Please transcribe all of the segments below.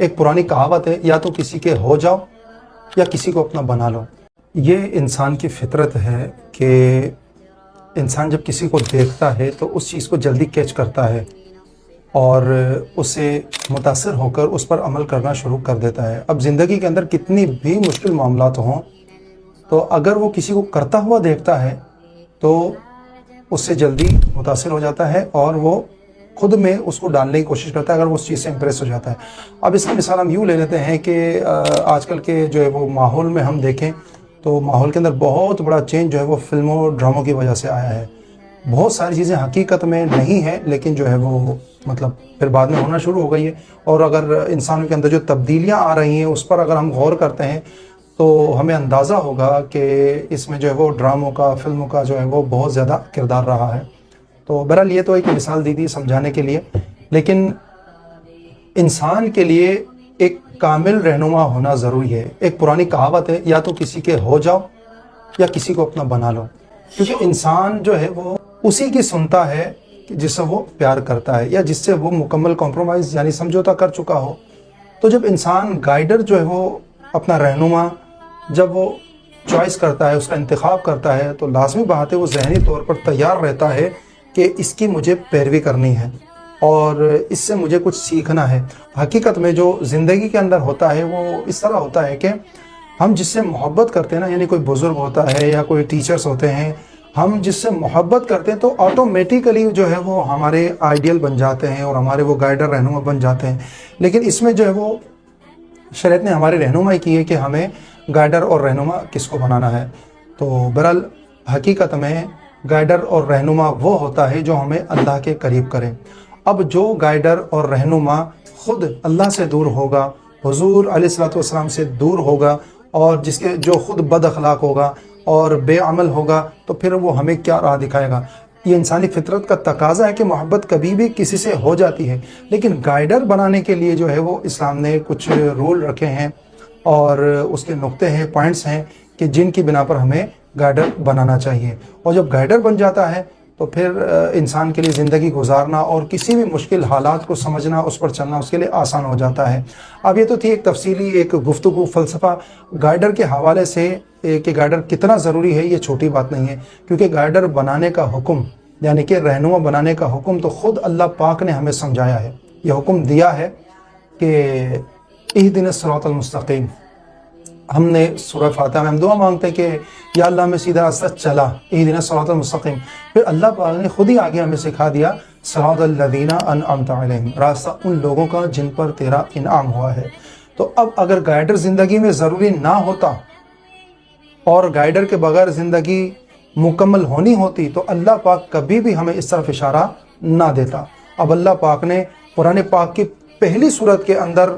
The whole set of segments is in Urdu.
ایک پرانی کہاوت ہے، یا تو کسی کے ہو جاؤ یا کسی کو اپنا بنا لو۔ یہ انسان کی فطرت ہے کہ انسان جب کسی کو دیکھتا ہے تو اس چیز کو جلدی کیچ کرتا ہے اور اسے متاثر ہو کر اس پر عمل کرنا شروع کر دیتا ہے۔ اب زندگی کے اندر کتنی بھی مشکل معاملات ہوں تو اگر وہ کسی کو کرتا ہوا دیکھتا ہے تو اس سے جلدی متاثر ہو جاتا ہے اور وہ خود میں اس کو ڈالنے کی کوشش کرتا ہے اگر وہ اس چیز سے امپریس ہو جاتا ہے۔ اب اس کی مثال ہم یوں لے لیتے ہیں کہ آج کل کے جو ہے وہ ماحول میں ہم دیکھیں تو ماحول کے اندر بہت بڑا چینج جو ہے وہ فلموں اور ڈراموں کی وجہ سے آیا ہے۔ بہت ساری چیزیں حقیقت میں نہیں ہیں لیکن جو ہے وہ مطلب پھر بعد میں ہونا شروع ہو گئی ہے، اور اگر انسانوں کے اندر جو تبدیلیاں آ رہی ہیں اس پر اگر ہم غور کرتے ہیں تو ہمیں اندازہ ہوگا کہ اس میں جو ہے وہ ڈراموں کا، فلموں کا جو ہے وہ بہت زیادہ کردار رہا ہے۔ تو بہرحال یہ تو ایک مثال دی تھی سمجھانے کے لیے، لیکن انسان کے لیے ایک کامل رہنما ہونا ضروری ہے۔ ایک پرانی کہاوت ہے، یا تو کسی کے ہو جاؤ یا کسی کو اپنا بنا لو، کیونکہ انسان جو ہے وہ اسی کی سنتا ہے جس سے وہ پیار کرتا ہے یا جس سے وہ مکمل کمپرومائز یعنی سمجھوتا کر چکا ہو۔ تو جب انسان گائیڈر جو ہے وہ اپنا رہنما جب وہ چوائس کرتا ہے، اس کا انتخاب کرتا ہے، تو لازمی بات ہے وہ ذہنی طور پر تیار رہتا ہے کہ اس کی مجھے پیروی کرنی ہے اور اس سے مجھے کچھ سیکھنا ہے۔ حقیقت میں جو زندگی کے اندر ہوتا ہے وہ اس طرح ہوتا ہے کہ ہم جس سے محبت کرتے ہیں نا، یعنی کوئی بزرگ ہوتا ہے یا کوئی ٹیچرز ہوتے ہیں، ہم جس سے محبت کرتے ہیں تو آٹومیٹیکلی جو ہے وہ ہمارے آئیڈیل بن جاتے ہیں اور ہمارے وہ گائیڈر رہنما بن جاتے ہیں۔ لیکن اس میں جو ہے وہ شریعت نے ہماری رہنمائی کی ہے کہ ہمیں گائیڈر اور رہنما کس کو بنانا ہے۔ تو بہرحال حقیقت میں گائیڈر اور رہنما وہ ہوتا ہے جو ہمیں اللہ کے قریب کرے۔ اب جو گائیڈر اور رہنما خود اللہ سے دور ہوگا، حضور علیہ الصلوۃ والسلام سے دور ہوگا، اور جس کے جو خود بد اخلاق ہوگا اور بے عمل ہوگا، تو پھر وہ ہمیں کیا راہ دکھائے گا؟ یہ انسانی فطرت کا تقاضا ہے کہ محبت کبھی بھی کسی سے ہو جاتی ہے، لیکن گائیڈر بنانے کے لیے جو ہے وہ اسلام نے کچھ رول رکھے ہیں اور اس کے نقطے ہیں، پوائنٹس ہیں کہ جن کی بنا پر ہمیں گائیڈر بنانا چاہیے۔ اور جب گائیڈر بن جاتا ہے تو پھر انسان کے لیے زندگی گزارنا اور کسی بھی مشکل حالات کو سمجھنا، اس پر چلنا اس کے لیے آسان ہو جاتا ہے۔ اب یہ تو تھی ایک تفصیلی ایک گفتگو، فلسفہ گائیڈر کے حوالے سے کہ گائیڈر کتنا ضروری ہے۔ یہ چھوٹی بات نہیں ہے، کیونکہ گائیڈر بنانے کا حکم یعنی کہ رہنما بنانے کا حکم تو خود اللہ پاک نے ہمیں سمجھایا ہے۔ یہ حکم دیا ہے کہ اہدنا الصراط المستقیم۔ ہم نے سورہ فاتحہ میں ہم دعا مانگتے ہیں کہ یا اللہ میں سیدھا راستہ چلا، اہدنا الصراط المستقیم۔ پھر اللہ پاک نے خود ہی آگے ہمیں سکھا دیا صراط الذین انعمت علیہم، راستہ ان لوگوں کا جن پر تیرا انعام ہوا ہے۔ تو اب اگر گائیڈر زندگی میں ضروری نہ ہوتا اور گائیڈر کے بغیر زندگی مکمل ہونی ہوتی تو اللہ پاک کبھی بھی ہمیں اس طرف اشارہ نہ دیتا۔ اب اللہ پاک نے قرآن پاک کی پہلی سورت کے اندر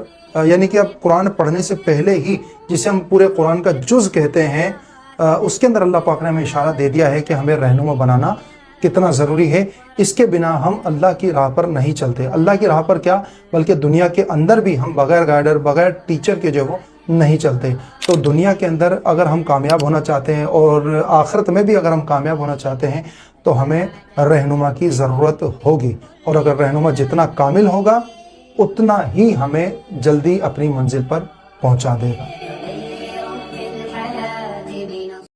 یعنی کہ اب قرآن پڑھنے سے پہلے ہی، جسے ہم پورے قرآن کا جز کہتے ہیں، اس کے اندر اللہ پاک نے ہمیں اشارہ دے دیا ہے کہ ہمیں رہنما بنانا کتنا ضروری ہے۔ اس کے بنا ہم اللہ کی راہ پر نہیں چلتے۔ اللہ کی راہ پر کیا بلکہ دنیا کے اندر بھی ہم بغیر گائیڈر، بغیر ٹیچر کے جو وہ نہیں چلتے۔ تو دنیا کے اندر اگر ہم کامیاب ہونا چاہتے ہیں اور آخرت میں بھی اگر ہم کامیاب ہونا چاہتے ہیں تو ہمیں رہنما کی ضرورت ہوگی، اور اگر رہنما جتنا کامل ہوگا اتنا ہی ہمیں جلدی اپنی منزل پر پہنچا دے گا۔